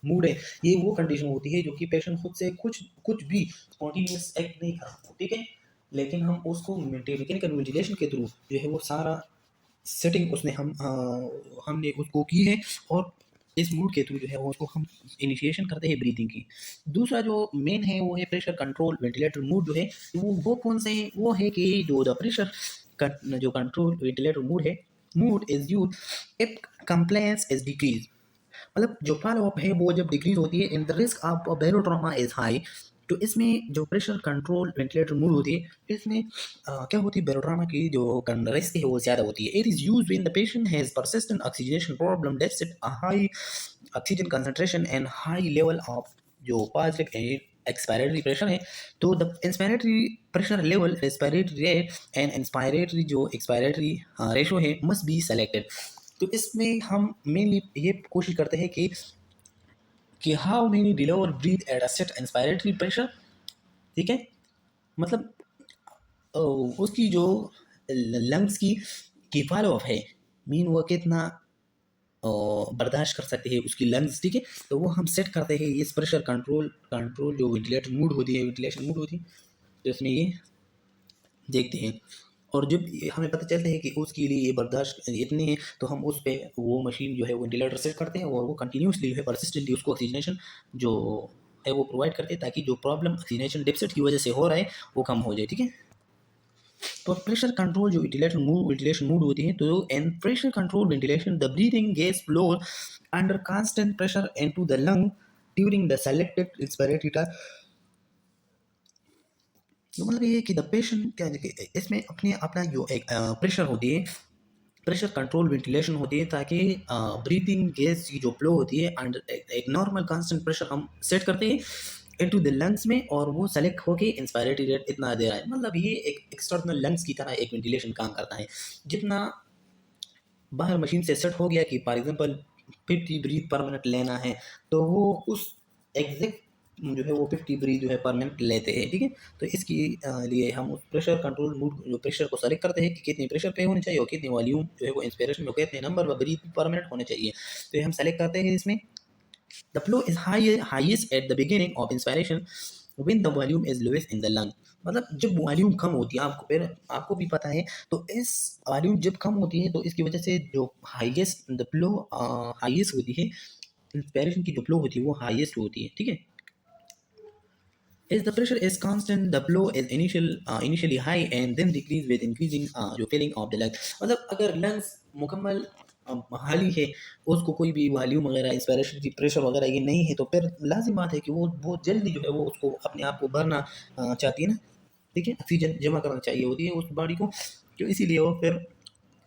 मूड है ये वो कंडीशन होती है जो कि पेशेंट खुद से कुछ कुछ भी स्पॉन्टेनियस एक्ट नहीं करता, ठीक है। लेकिन हम उसको मैकेनिकल वेंटिलेशन के थ्रू जो है वो सारा सेटिंग उसने हमने उसको की है, और इस मूड के थ्रू जो है वो उसको हम इनिशिएशन करते हैं ब्रीथिंग की। दूसरा जो मेन है वो है प्रेशर कंट्रोल वेंटिलेटर मूड जो है, वो कौन से है, वो है कि जो द प्रेशर जो कंट्रोल वेंटिलेटर मूड है, mode is use if compliance is decrease, मतलब जो फॉलो अप है वो जब डिक्रीज होती है in the risk of barotrauma is high. तो इसमें जो प्रेशर कंट्रोल वेंटिलेटर मूड होती है इसमें क्या होती है, बेरोट्रमा की जो रिस्क है वो ज़्यादा होती है। It is use when the patient has persistent oxygen problem deficit a high oxygen concentration and high level of जो पॉजिटिव एक्सपायरेटरी प्रेशर है। तो the inspiratory pressure level, respiratory rate and inspiratory जो expiratory ratio है must be selected. तो इसमें हम mainly ये कोशिश करते हैं कि how many deliver breath at a set inspiratory pressure, ठीक है। मतलब उसकी जो लंग्स की फॉलो अप है, मीन वो कितना बर्दाश्त कर सकते हैं उसकी लंग्स, ठीक है। तो वो हम सेट करते हैं इस प्रेशर कंट्रोल कंट्रोल जो वेंटिलेटर मूड होती है, वेंटिलेशन मूड होती है, तो इसमें ये देखते हैं। और जब हमें पता चलता है कि उसके लिए ये बर्दाश्त इतनी है, तो हम उस पे वो मशीन जो है वो वेंटिलेटर सेट करते हैं और वो कंटिन्यूसली जो है परसिस्टेंटली उसको ऑक्सीजनेशन जो है वो प्रोवाइड करते हैं ताकि जो प्रॉब्लम ऑक्सीजनेशन डेफिसिट की वजह से हो रहा है वो कम हो जाए, ठीक है। तो प्रेशर कंट्रोल जो वेंटिलेशन मूड होती है, तो इन pressure control ventilation the breathing gas flow under constant pressure into the lung during the selected expiratory time. तो मतलब ये है कि द पेशेंट क्या है कि इसमें अपने अपना जो एक प्रेशर होती है, प्रेशर कंट्रोल वेंटिलेशन होती है ताकि ब्रीथिंग गैस की जो फ्लो होती है अंडर एक नॉर्मल कांस्टेंट प्रेशर हम सेट करते हैं इनटू द लंग्स में, और वो सेलेक्ट होके इंस्पायरेटरी रेट इतना दे रहा है। मतलब ये एक एक्सटर्नल लंग्स की तरह एक वेंटिलेशन काम करता है। जितना बाहर मशीन से सेट हो गया कि for example 50 breath per minute लेना है, तो वो उस एग्जैक्ट जो है वो 50 ब्रीथ जो है पर मिनट लेते हैं, ठीक है। तो इसके लिए हम उस प्रेशर कंट्रोल मूड जो प्रेशर को सेलेक्ट करते हैं कि कितनी प्रेशर पे होनी चाहिए और कितनी वॉल्यूम जो है वो इंस्पिरेशन में कितने नंबर व ब्रीथ पर मिनट होने चाहिए, तो ये हम सेलेक्ट करते हैं इसमें। The flow is highest at the beginning of inspiration when the volume is lowest in the lung. मतलब जब वॉल्यूम कम होती है, आपको भी पता है, तो इस वॉल्यूम जब कम होती है तो इसकी वजह से जो हाईएस्ट द फ्लो हाईएस्ट होती है, इंस्पिरेशन की जो फ्लो होती है वो हाईएस्ट होती है, ठीक है। As the pressure is constant, the flow is initially high and then decrease with increasing जो filling of the lungs. मतलब अगर lungs मुकम्मल खाली है, उसको कोई भी वॉल्यूम वगैरह इंस्पिरेशन की प्रेशर वगैरह ये नहीं है, तो फिर लाजिम बात है कि वो बहुत जल्दी जो है वो उसको अपने आप को भरना चाहती है ना, ठीक है, ऑक्सीजन जमा करना चाहिए होती है उस बॉडी को, तो इसीलिए वो फिर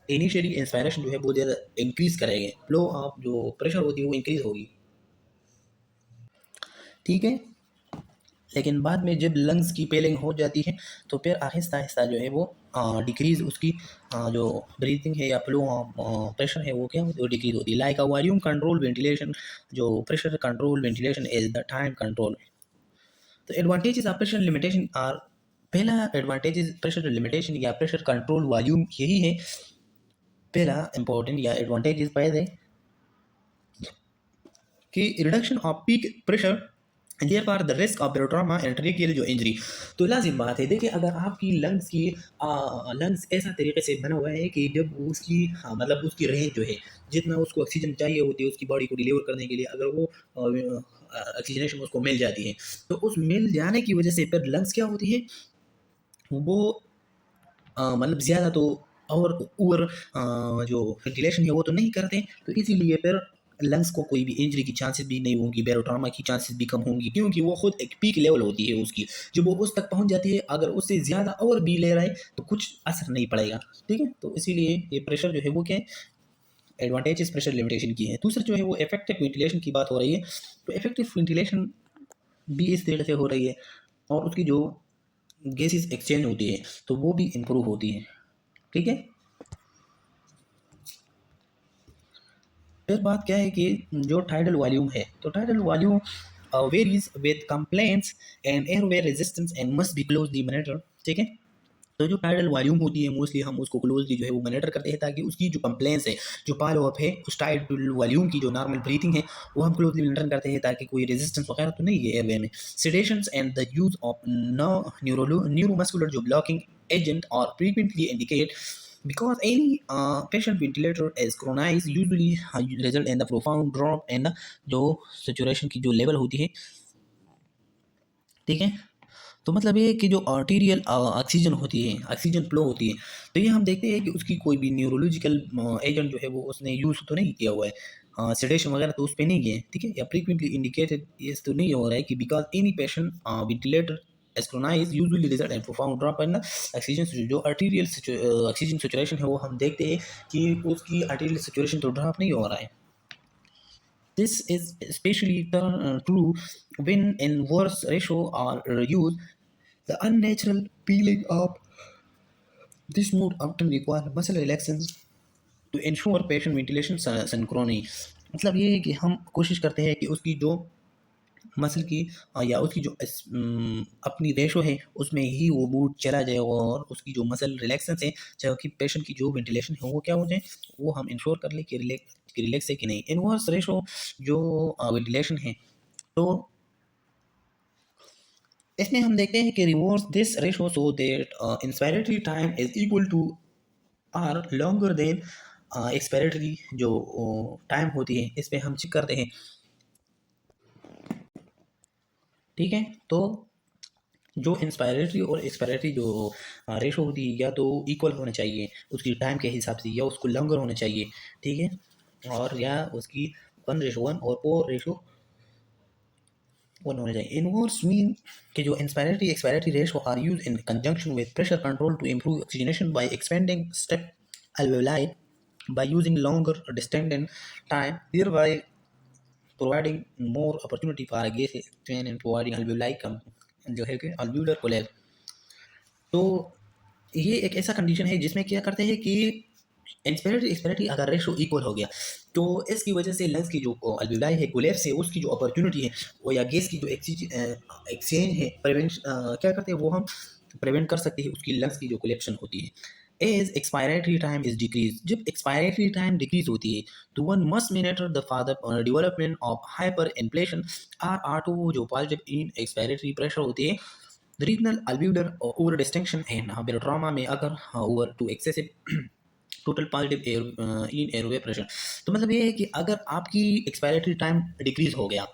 इनिशियली इंस्पिरेशन जो है बहुत ज़्यादा इंक्रीज करेंगे, फ्लो ऑफ जो प्रेशर होती है वो इंक्रीज होगी, ठीक है। लेकिन बाद में जब लंग्स की पेलिंग हो जाती है तो फिर आहिस्ता आहिस्ता जो है वो डिक्रीज उसकी जो ब्रीथिंग है या फ्लो प्रेशर है वो क्या वो डिक्रीज होती है। Like a volume control ventilation, जो pressure control ventilation is the time control. तो advantages of pressure limitation are, पहला एडवांटेजेस प्रेशर लिमिटेशन या प्रेशर कंट्रोल वॉल्यूम यही है, पहला इंपॉर्टेंट या एडवांटेजेस पहले कि reduction of peak pressure therefore the risk of barotrauma and tracheal जो इंजरी। तो लाजिम बात है, देखिए अगर आपकी लंग्स ऐसा तरीके से बना हुआ है कि जब उसकी मतलब उसकी रेंज जो है, जितना उसको ऑक्सीजन चाहिए होती है उसकी बॉडी को डिलीवर करने के लिए, अगर वो ऑक्सीजनेशन उसको मिल जाती है, तो उस मिल जाने की वजह से फिर लंग्स क्या होती है वो मतलब ज़्यादा तो और ओवर जो वेंटिलेशन है वो तो नहीं करते, तो इसीलिए फिर लंग्स को कोई भी इंजरी की चांसेस भी नहीं होंगी, बेरोट्रामा की चांसेस भी कम होंगी, क्योंकि वो खुद एक पीक लेवल होती है उसकी, जब वो उस तक पहुंच जाती है, अगर उससे ज़्यादा और भी ले रहा है तो कुछ असर नहीं पड़ेगा, ठीक है। तो इसीलिए ये प्रेशर जो है वो क्या है, एडवांटेजेस प्रेशर लिमिटेशन की है। दूसरा जो है वो इफेक्टिव वेंटिलेशन की बात हो रही है, तो इफेक्टिव वेंटिलेशन भी इस तरह से हो रही है और उसकी जो गैसेस एक्सचेंज होती है तो वो भी इम्प्रूव होती है, ठीक है। फिर बात क्या है कि जो टाइडल वॉल्यूम है, तो tidal volume varies with complaints and airway resistance and must be closely monitor, ठीक है। तो जो टाइडल वॉल्यूम होती है मोस्टली हम उसको क्लोजली जो है वो मॉनिटर करते हैं, ताकि उसकी जो कंप्लेंट्स है, जो फॉलो अप है उस टाइडल वॉल्यूम की, जो नॉर्मल ब्रीथिंग है वो हम क्लोजली मॉनिटर करते हैं, ताकि कोई रेजिस्टेंस वगैरह तो नहीं है एयरवे में। Sedations and the use of neuromuscular जो blocking agent are frequently indicate because any patient ventilator is chronized usually result in the profound drop in जो saturation की जो लेवल होती है, ठीक है। तो मतलब ये कि जो आर्टीरियल ऑक्सीजन होती है, ऑक्सीजन फ्लो होती है, तो ये हम देखते हैं कि उसकी कोई भी न्यूरोलॉजिकल एजेंट जो है वो उसने यूज़ तो नहीं किया हुआ है, सेडेशन वगैरह तो उस पर नहीं है, ठीक है, या फ्रीक्वेंटली इंडिकेटेड ये तो नहीं हो रहा है कि because any patient ventilator asynchronise usually result and profound drop in oxygen, जो आर्टीरियल ऑक्सीजन सेचुरेशन है वो हम देखते हैं कि उसकी आर्टीरियल सेचुरेशन तो ड्रॉप नहीं हो रहा है। This is especially true when inverse ratio are used. The unnatural peeling of this mode often require muscle relaxation to ensure patient ventilation synchrony। मतलब ये है कि हम कोशिश करते हैं कि उसकी जो मसल की या उसकी जो अपनी रेशो है उसमें ही वो मूड चला जाए और उसकी जो मसल रिलैक्सेंस है, चाहे कि पेशेंट की जो वेंटिलेशन है वो क्या हो जाए, वो हम इंश्योर कर ले कि रिलैक्स है कि नहीं। इनवर्स रेशो जो वेंटिलेशन है, तो इसमें हम देखते हैं कि reverse this ratio so that inspiratory time is equal to or longer than expiratory जो टाइम होती है, इस पर हम चेक करते हैं, ठीक है। तो जो इंस्पायरेटरी और एक्सपायरेटरी जो रेशो होती है या तो इक्वल होना चाहिए उसकी टाइम के हिसाब से, या उसको लॉन्गर होना चाहिए, ठीक है, और या उसकी 1:1 और 4:1 होना चाहिए। इनवर्स मीन कि जो inspiratory expiratory ratio are use in conjunction with pressure control to improve oxygenation by expanding step alveoli by using longer distance time, thereby providing more opportunity for a gas exchange and providing alveoli जो है कि alveolar collapse। तो ये एक ऐसा condition है जिसमें क्या करते हैं कि इंस्पिरेटरी एक्सपिरेटरी अगर रेशो इक्वल हो गया तो इसकी वजह से लंग्स की जो अल्वेलाई है कोलैप्स है उसकी जो अपॉर्चुनिटी है वो, या गैस की जो एक्सचेंज है प्रिवेंट क्या करते हैं वो हम प्रिवेंट कर सकते हैं उसकी लंग्स की जो कोलेप्शन होती है। As expiratory time is decrease, जब एक्सपायरेटरी टाइम डिक्रीज होती है तो one must monitor the further development of hyperinflation. R2 जो पॉजिटिव इन एक्सपायरेटरी प्रेशर होती है, regional alveolar over distinction and trauma में अगर over to excessive total positive air in airway pressure. तो मतलब ये है कि अगर आपकी एक्सपायरेटरी टाइम डिक्रीज हो गया,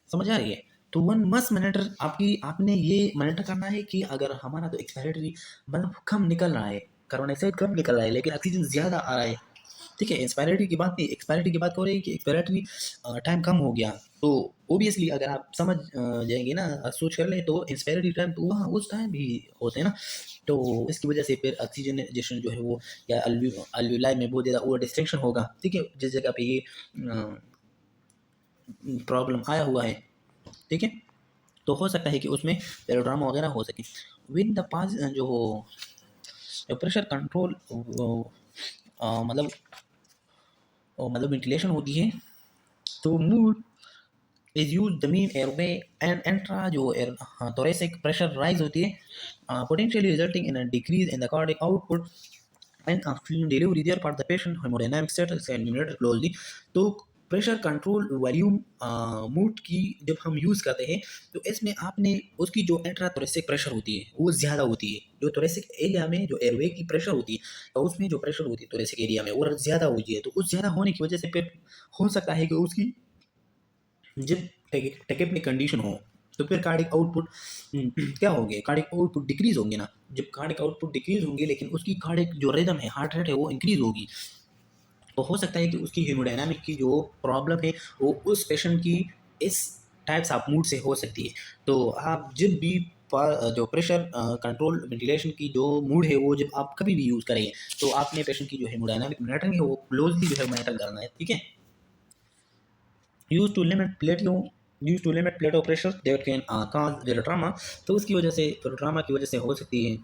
समझ आ रही है, तो वन मस्ट मॉनिटर, आपकी आपने ये मॉनिटर करना है कि अगर हमारा तो एक्सपायरेटरी मतलब कम निकल रहा है, कार्बन डाइऑक्साइड कम निकल रहा है लेकिन ऑक्सीजन ज़्यादा आ रहा है, ठीक है, एक्सपायरेटरी की बात नहीं, एक्सपायरेटरी की बात हो रही है कि एक्सपायरेटरी टाइम कम हो गया, तो ओबियसली अगर आप समझ जाएंगे ना, सोच कर ले तो एक्सपायरेटरी टाइम तो वहाँ उस टाइम भी होते हैं ना, तो इसकी वजह से फिर ऑक्सीजनेशन जो है वो या अल्व्यूलाई में बहुत ज़्यादा ओवर डिस्ट्रक्शन होगा, ठीक है, जिस जगह पे ये प्रॉब्लम आया हुआ है, ठीक है, तो हो सकता है कि उसमें पेरोड्रामा वगैरह हो सके। विन द पास जो प्रेशर कंट्रोल मतलब मतलब वेंटिलेशन होती है, तो mode is use the mean airway and intra जो thoracic प्रेशर राइज होती है, potentially resulting in a decrease in the cardiac output and oxygen delivery therefore the patient haemodynamic status and numerical closely. तो pressure control volume mode की जब हम use करते हैं तो इसमें आपने उसकी जो इंट्रा थोरेसिक प्रेशर होती है वो ज़्यादा होती है, जो थोरेसिक एरिया में जो एयरवे की प्रेशर होती है तो उसमें जो प्रेशर होती है थोरेसिक एरिया में वो ज़्यादा होती है, तो उस ज़्यादा होने की वजह से फिर हो सकता है कि उसकी जब टेकेप में कंडीशन हो तो फिर कार्डिक आउटपुट क्या होंगे, कार्डिक आउटपुट डिक्रीज होंगे ना, जब कार्डिक आउटपुट डिक्रीज होंगे लेकिन उसकी कार्डिक जो रिदम है हार्ट रेट है वो इंक्रीज होगी, तो हो सकता है कि उसकी हेमोडायनामिक की जो प्रॉब्लम है वो उस पेशेंट की इस टाइप्स ऑफ मूड से हो सकती है। तो आप जब भी जो प्रेशर कंट्रोल वेंटिलेशन की जो मूड है वो जब आप कभी भी यूज़ करेंगे तो आपने पेशेंट की जो हेमोडायनामिक मॉनिटरिंग है वो क्लोजली जो है मॉनिटर करना है, ठीक है। Use to limit plateau use to limit plateau pressure that can cause barotrauma, तो उसकी वजह से वेरोट्रामा की वजह से हो सकती है।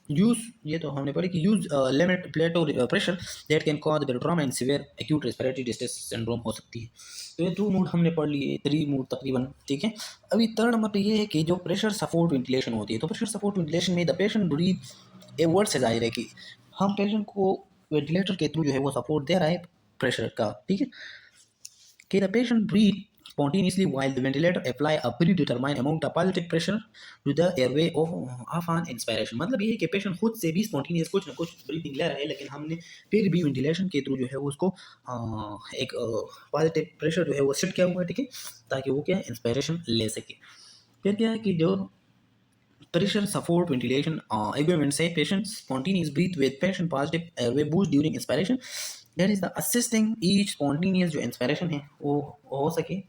यूज ये तो हमने पढ़ी कि use limit plateau pressure that can cause barotrauma in severe acute respiratory distress syndrome हो सकती है। तो ये 2 मूड हमने पढ़ लिए, 3 मूड तकरीबन, ठीक है। अभी थर्ड नंबर पे ये है कि जो प्रेशर सपोर्ट वेंटिलेशन होती है, तो प्रेशर सपोर्ट वेंटिलेशन में the patient breath a word से जाहिर है कि हम पेशेंट को वेंटिलेटर के थ्रू जो है वो सपोर्ट दे रहा है प्रेशर का, ठीक है। Okay, the patient breathe spontaneously while the ventilator apply a predetermined amount of positive pressure to the airway of an inspiration। मतलब ये है कि पेशेंट खुद से भी स्पॉन्टेनियस कुछ ना कुछ ब्रीथिंग ले रहा है लेकिन हमने फिर भी वेंटिलेशन के थ्रू जो है वो उसको एक पॉजिटिव प्रेशर जो है वो सेट किया हुआ है, ठीक है, ताकि वो क्या इंस्पायरेशन ले सके। फिर क्या है कि जो pressure support ventilation equipment say patient spontaneous breathe with patient positive airway boost during inspiration, that is the assisting each spontaneous जो inspiration है वो हो सके।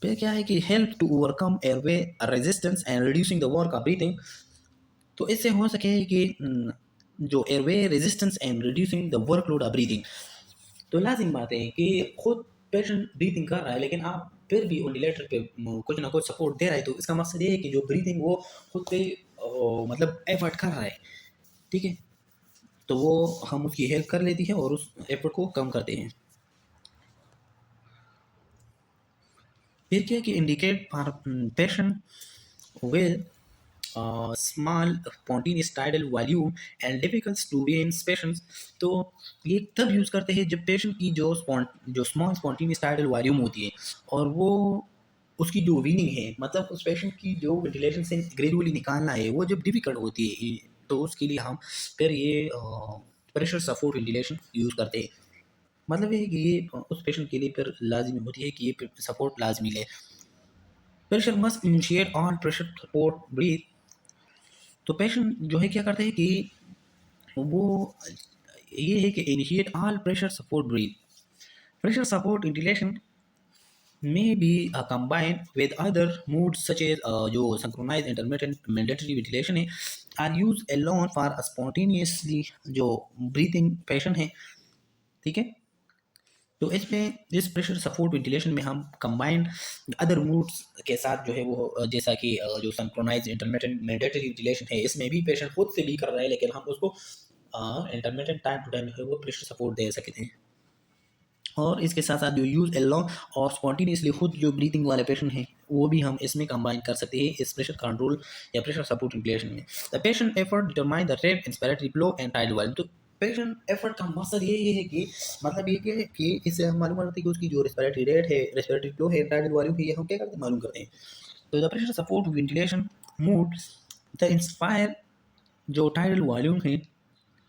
फिर क्या है कि help to overcome airway resistance and reducing the work of breathing, तो इससे हो सके कि जो airway resistance and reducing the workload of breathing, तो लाजिम बात है कि खुद पेशेंट ब्रीथिंग कर रहा है लेकिन आप फिर भी वेंटिलेटर पे कुछ ना कुछ सपोर्ट दे रहा है, तो इसका मकसद ये है कि जो ब्रीथिंग वो खुद पे मतलब एफर्ट कर रहा है, ठीक है, तो वो हम उसकी हेल्प कर लेती है और उस एफर्ट को कम करते हैं। फिर क्या है कि indicate for patient with small spontaneous tidal volume and difficult to be in patients, तो ये तब यूज़ करते हैं जब पेशेंट की जो स्मॉल स्पॉन्टेनियस टाइडल वॉल्यूम होती है और वो उसकी जो वीनिंग है मतलब उस पेशेंट की जो वेंटिलेशन से ग्रेजुअली निकालना है वो जब डिफिकल्ट होती है, तो उसके लिए हम फिर ये प्रेशर सपोर्ट वेंटिलेशन यूज़ करते हैं। मतलब ये है कि ये उस पेशेंट के लिए फिर लाजमी होती है कि ये सपोर्ट लाजमी ले। Patient must initiate on pressure support breath, तो पेशेंट जो है क्या करते हैं कि वो ये है कि initiate all pressure support breath, pressure support ventilation may be combined with other moods such as जो synchronized intermittent mandatory ventilation है are used alone for a spontaneously जो breathing patient है, ठीक है। तो इसमें इस प्रेशर सपोर्ट वेंटिलेशन में हम कंबाइंड अदर मूड्स के साथ जो है वो जैसा कि जो सिंक्रोनाइज इंटरमिटेंट मैंडेटरी वेंटिलेशन है इसमें भी पेशेंट खुद से भी कर रहा है लेकिन हम उसको इंटरमिटेंट टाइम टू टाइम जो है वो प्रेशर सपोर्ट दे सकते हैं। और इसके साथ साथ जो यूज़ एलॉन्ग और स्पॉन्टेनियसली खुद जो ब्रीथिंग वाले पेशेंट हैं वो भी हम इसमें कंबाइन कर सकते हैं इस प्रेशर कंट्रोल या प्रेशर सपोर्ट वेंटिलेशन में। The patient effort determine the rate inspiratory flow and tidal volume. तो पेशेंट एफर्ट का मकसद ये है कि मतलब ये कि इससे हम मालूम करते हैं कि उसकी जो रेस्पिरेटरी रेट है, रेस्पिरेटरी फ्लो है, टाइडल वॉल्यूम है, ये हम क्या करते हैं मालूम करते हैं। तो the pressure support ventilation mode the inspire जो टाइडल वॉल्यूम है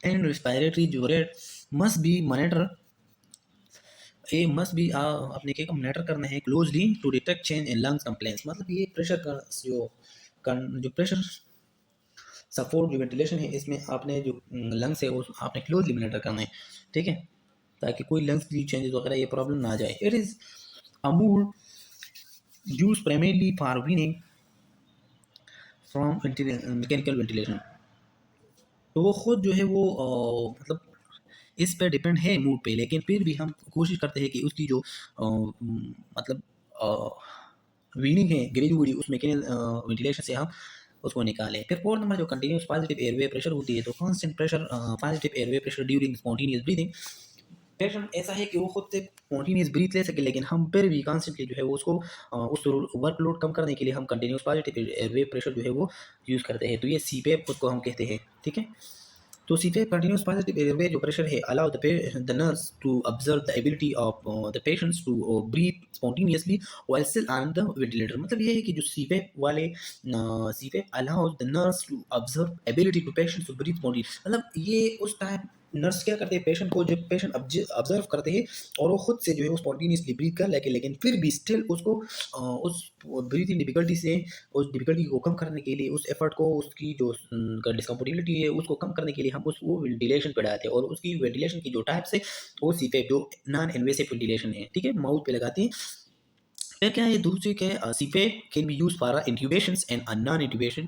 एंड रेस्पिरेटरी जो रेट मस्ट बी मॉनिटर ये मस्ट भी अपने के मॉनिटर करना है closely to detect change in lungs complaints. मतलब ये प्रेशर का जो प्रेशर सपोर्ट जो वेंटिलेशन है इसमें आपने जो लंग्स है वो आपने क्लोजली मॉनिटर करना है, ठीक है, ताकि कोई लंग्स की चेंजेस वगैरह ये प्रॉब्लम ना आ जाए। It is a mode use primarily for weaning from mechanical ventilation. तो वो खुद जो है वो मतलब इस पे डिपेंड है मूड पे, लेकिन फिर भी हम कोशिश करते हैं कि उसकी जो मतलब वीनिंग है ग्रेजुअली उस मैकेनिकल वेंटिलेशन से हम उसको निकालें। फिर फोर्थ नंबर जो कंटिन्यूस पॉजिटिव एयरवे प्रेशर होती है, तो constant pressure positive airway pressure during spontaneous breathing. Patient ऐसा है कि वो खुद से स्पॉन्टेनियस ब्रीथ ले सके, लेकिन हम फिर भी कॉन्स्टेंटली जो है वो उसको उस वर्कलोड कम करने के लिए हम कंटिन्यूस पॉजिटिव एयरवे प्रेशर जो है वो यूज़ करते हैं। तो ये सीपेप उसको हम कहते हैं, ठीक है। तो CPAP continuous positive airway जो pressure है allow the nurse to observe the ability of the patients to breathe spontaneously while still on the ventilator। मतलब ये है कि जो CPAP वाले CPAP allows the nurse to observe ability to patients to breathe spontaneously। मतलब ये उस time nurse क्या करते हैं पेशेंट को, जब पेशेंट ऑब्जर्व करते हैं और वो खुद से जो है वो स्पॉन्टेनियसली ब्रीथ कर लेके, लेकिन फिर भी स्टिल उसको उस ब्रीथिंग डिफिकल्टी से उस डिफिकल्टी को कम करने के लिए उस एफर्ट को उसकी जो डिस्कम्फर्टेबिलिटी है उसको कम करने के लिए हम उस वो वेंटिलेशन पे डालते हैं। और उसकी वेंटिलेशन की जो टाइप्स है वो सीपेप जो नॉन इन्वेसिव वेंटिलेशन है, ठीक है, माउथ पे लगाते हैं। फिर क्या है दूसरे के CPAP can be use for intubation and non intubation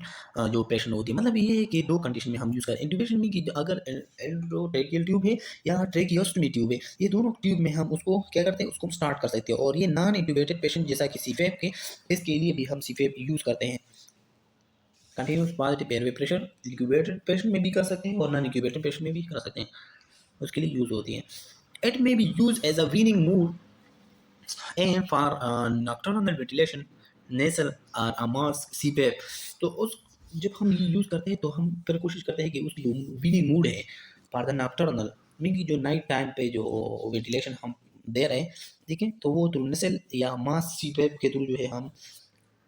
जो पेशेंट होती है। मतलब ये है कि दो कंडीशन में हम यूज़ करें। इंट्यूबेशन में कि अगर एंडोट्रेकियल ट्यूब है या ट्रेकियोस्टोमी ट्यूब है, ये दोनों ट्यूब में हम उसको क्या करते हैं उसको स्टार्ट कर सकते हैं। और ये नॉन इंट्यूबेटेड पेशेंट जैसा कि सीपेप के, इसके लिए भी हम सीपेप यूज़ करते हैं। Continuous positive airway pressure incubated patient में भी कर सकते हैं और नॉन इंक्यूबेटेड पेशेंट में भी कर सकते हैं, उसके लिए यूज़ होती है। It may be use as a weaning mode and for nocturnal ventilation nasal or a mask CPAP. तो उस जब हम ये यूज़ करते हैं तो हम फिर कोशिश करते हैं कि उसकी जो वीनिंग मूड है फॉर द नॉक्टर्नल मीन की जो नाइट टाइम पे जो वेंटिलेशन हम दे रहे हैं, ठीक है, तो वो थ्रू नेसल या मास्क सीपेप के थ्रू जो है हम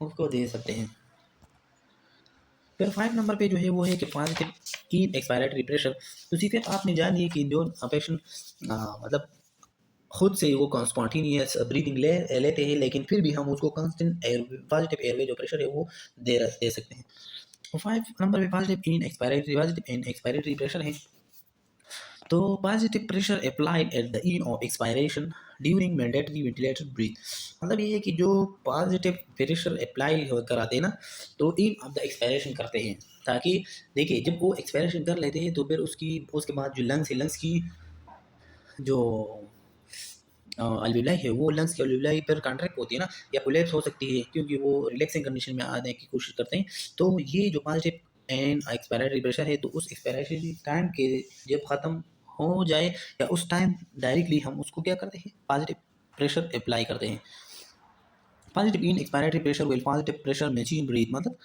उसको दे सकते हैं। फिर 5 नंबर पे जो है वो है कि पॉजिटिव कीन एक्सपायरेटरी प्रेशर। तो सीधे आपने जान लिया कि जो पेशेंट मतलब खुद से वो स्पॉन्टेनियस ब्रीथिंग लेते हैं, लेकिन फिर भी हम उसको कांस्टेंट एयर पॉजिटिव एयरवे जो प्रेशर है वो दे सकते हैं। और 5 नंबर पे पॉजिटिव इन एक्सपायरेटरी प्रेशर है। तो positive pressure applied at the end of expiration during mandatory ventilated breath. मतलब ये है कि जो पॉजिटिव प्रेशर अप्लाई कराते हैं ना, तो एंड ऑफ द एक्सपायरेशन करते हैं, ताकि देखिए जब वो एक्सपायरेशन कर लेते हैं तो फिर उसकी उसके बाद जो लंग्स है, लंग्स की जो अल्विलाई है वो लंग्स की अल्विलाई पर कॉन्ट्रैक्ट होती है ना या कोलैप्स हो सकती है, क्योंकि वो रिलैक्सिंग कंडीशन में आने की कोशिश करते हैं। तो ये जो पॉजिटिव एंड एक्सपायरेटरी प्रेशर है, तो उस एक्सपायरेटरी टाइम के जब ख़त्म हो जाए या उस टाइम डायरेक्टली हम उसको क्या करते हैं पॉजिटिव प्रेशर अप्लाई करते हैं। Positive in expiratory pressure will positive pressure machine breath. मतलब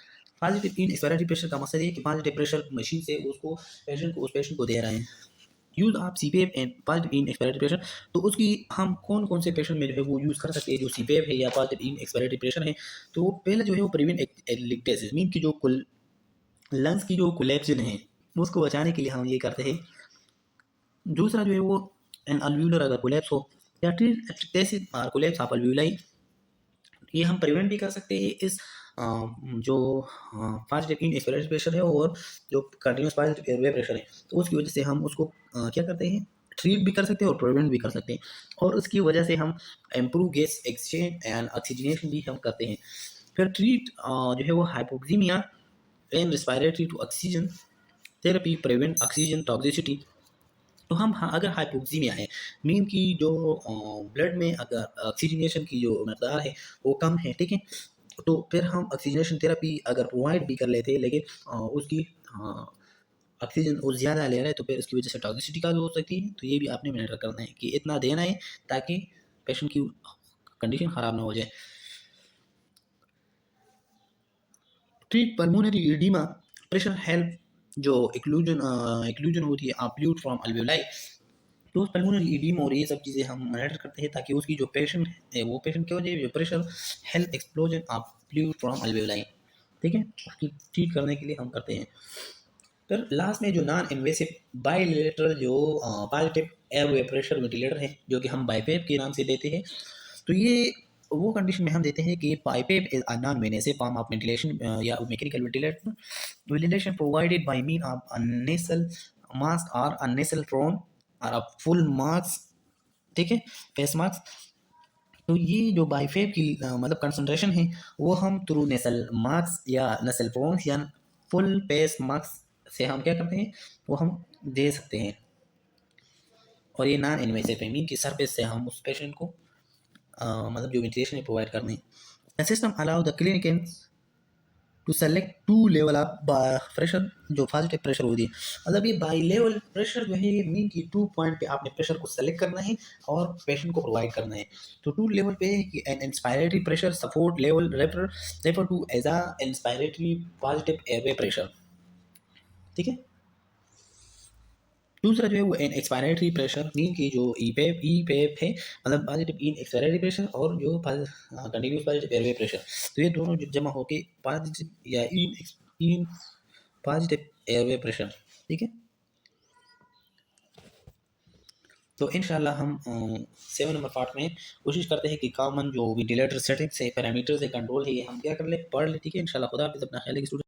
पॉजिटिव इन एक्सपायरेटरी प्रेशर का मकसद ये है कि पॉजिटिव प्रेशर मशीन से उसको उस पेशेंट को दे रहे हैं। यूज़ आप CPAP and positive in expiratory pressure. तो उसकी हम कौन कौन से पेशेंट में जो है वो यूज़ कर सकते हैं जो सीपेप है या पॉजिटिव इन एक्सपायरेटरी प्रेशर है। तो पहले जो है वो प्रिवेंट लिक्टेसिस मीन की जो कुल लंग्स की जो कोलैप्सन है उसको बचाने के लिए हम ये करते हैं। दूसरा जो है वो एन अल्व्यूलर अगर कोलैप्स हो या ट्रीट एक्टेसिस और कोलैप्स ऑफ अल्व्यूलाई, ये हम प्रिवेंट भी कर सकते हैं इस जो पॉजिटिव इन एक्सपायरेटरी प्रेशर है और जो कंटिन्यूस पॉजिटिव एयरवे प्रेशर है, तो उसकी वजह से हम उसको क्या करते हैं ट्रीट भी कर सकते हैं और प्रिवेंट भी कर सकते हैं। और उसकी वजह से हम improve gas exchange and oxygenation भी हम करते हैं। फिर ट्रीट जो है वो hypoxaemia and respiratory to oxygen therapy prevent oxygen toxicity. तो हम हाँ अगर हाइपोक्सीमिया है मीन की जो ब्लड में अगर ऑक्सीजनेशन की जो मकदार है वो कम है, ठीक है, तो फिर हम ऑक्सीजनेशन थेरेपी अगर प्रोवाइड भी कर लेते हैं, लेकिन उसकी ऑक्सीजन और ज़्यादा ले रहा है तो फिर उसकी वजह से टॉक्सिसिटी का हो सकती है। तो ये भी आपने मॉनिटर करना है कि इतना देना है ताकि पेशेंट की कंडीशन ख़राब ना हो जाए। Treat pulmonary oedema pressure help जो एक्लूजन होती है अप्ल्यूट फ्रॉम अल्वेओलाई, तो पल्मोनरी एडिमा और ये सब चीज़ें हम मॉनिटर करते हैं ताकि उसकी जो पेशेंट है वो पेशेंट की वजह जो pressure help explosion अप्ल्यूट from alveoli, ठीक है, उसकी ट्रीट करने के लिए हम करते हैं। फिर लास्ट में जो नॉन इन्वेसिव बायलेटरल जो पॉजिटिव एयरवे प्रेशर वेंटिलेटर है जो कि हम बाईपेप के नाम से देते हैं, तो ये वो कंडीशन में हम देते हैं कि BiPAP is a non invasive form of ventilation या mechanical ventilation provided by mean of a nasal mask or a nasal foam और अ फुल मास्क, ठीक है, फेस मास्क। तो ये जो बाईफेप की मतलब कंसंट्रेशन है वो हम थ्रू नेसल मास्क या नेसल फोम्स या फुल फेस मास्क से हम क्या करते हैं वो हम दे सकते हैं। और ये नॉन इन्वेसिव है, मीन की सरफेस से हम उस पेशेंट को मतलब जो वेंटिलेशन प्रोवाइड करते हैं। The system allow the clinicians to select two level of pressure जो पॉजिटिव प्रेशर होती है, मतलब ये बाई लेवल प्रेशर जो है ये मीन की 2 पॉइंट पे आपने प्रेशर को सेलेक्ट करना है और पेशेंट को प्रोवाइड करना है। तो 2 लेवल पे an inspiratory pressure support level refer to as a inspiratory positive airway pressure, ठीक है। दूसरा जो है वो एक्सपायरेटरी प्रेशर मीन की जो ई पेप है मतलब पॉजिटिव इन एक्सपायरेटरी प्रेशर और जो कंटिन्यूस पॉजिटिव एयरवे प्रेशर, तो ये दोनों जो जमा होके पॉजिटिव या इन पॉजिटिव एयरवे प्रेशर, ठीक है। तो इंशाल्लाह हम 7 नंबर पार्ट में कोशिश करते हैं कि कॉमन जो वेंटिलेटर सेटिंग्स है पैरामीटर्स है कंट्रोल है ये हम क्या कर ले पढ़ ले, ठीक है। इंशाल्लाह खुदा हाफिज़, अपना ख्याल रखिए स्टूडेंट।